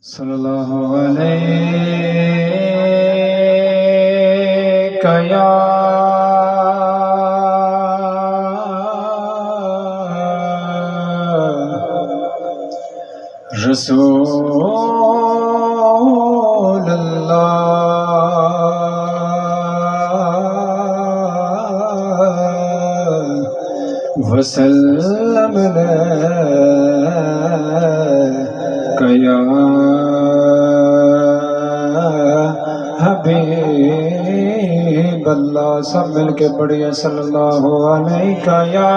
صلی اللہ علیہ یا رسول اللہ وسلم یا حبیب اللہ۔ سب مل کے پڑھیے صلی اللہ علیہ یا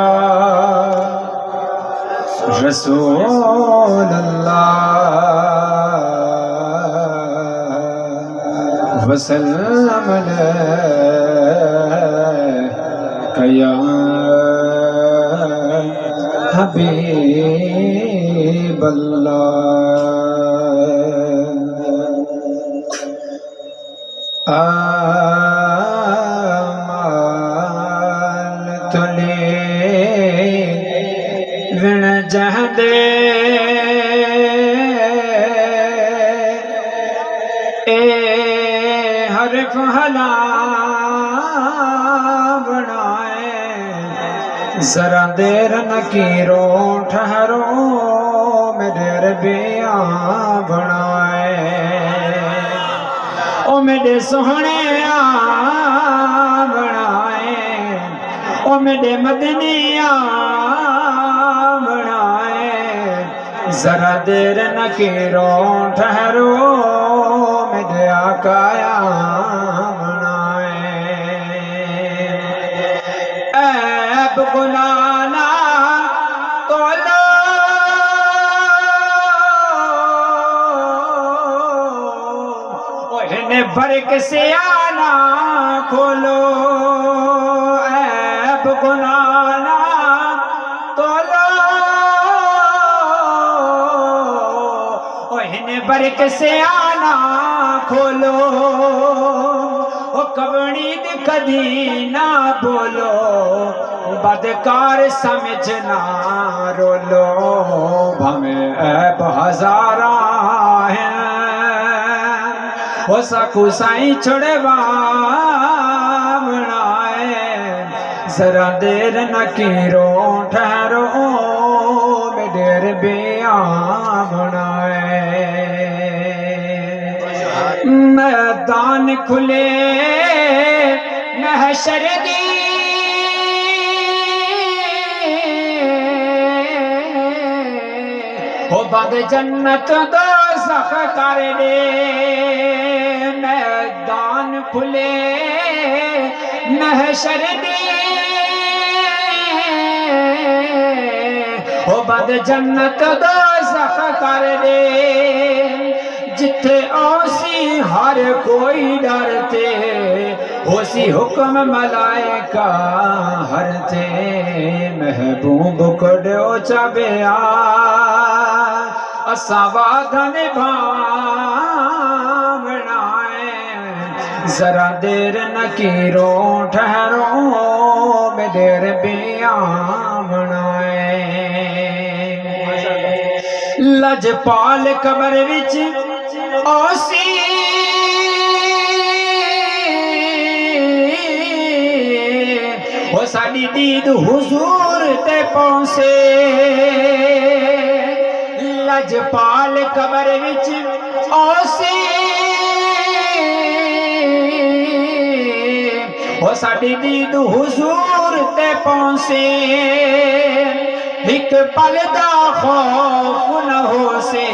رسول اللہ وسلم یا حبیب اللہ۔ آمال تلی ون جہدے اے حرف حلا بنائے ذرا دیر نکیرو ٹھہرو میرے ربیاں بنائے او میرے سوہنے بنائے او میرے مدنیاں بنائے ذرا دیر نکیرو ٹھہرو میرے آقایا بنائے عیب گنانا تولو فرق سے آنا کھولو عیب گنانا تولو انہیں فرق سے آنا کھولو او کبڑی کدی نہ بولو بدکار سمجھنا رولو ہمیں عیب ہزارہ ہیں وہ سکو سائیں چھوڑے بنائے ذرا دیر نکیرو ٹھہرو میرے ربیاں بنائے میدان کھلے محشر دی وہ بد جنت دوزخ کر دے میدان کھلے محشر دے وہ بد جنت دوزخ کر دے جتھے اوسی ہر کوئی ڈرتے اسی حکم ملائکہ ہر تھے محبوب کو ڈیو چبیا اسا وعدہ نبھائے ذرا دیر نکیرو ٹھہرو میرے ربیاں بنائے لجپال قبر وچ اوسی وہ ساڈی دید حضور تے پہنچے لجپال قبر وچ اوسی وہ ساڈی دید حضور تے پہنچے ایک پل دا خوف نہ ہو سے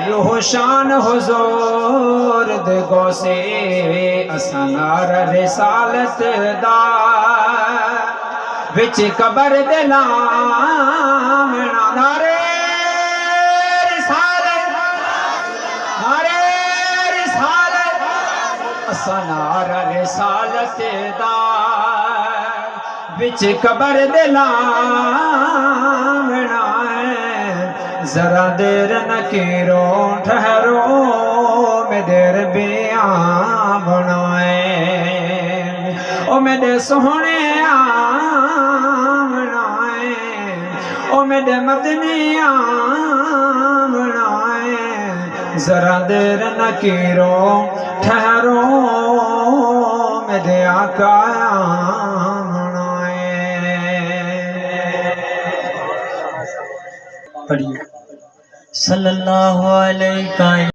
روح شان حضور دے گو سے اسنار رسالت دا وچ قبر دے نام نارے رسالت نارے رسالت اسنار رسالت دا وچ قبر دے نام ذرا دیر نکیرو ٹھہرو میرے ربیاں بنائے او میرے سوہنے بنائے او میرے مدنیاں بنائے ذرا دیر نہ کیرو ٹھہرو میرے آقا آنا پڑھیے صلی اللہ علیہ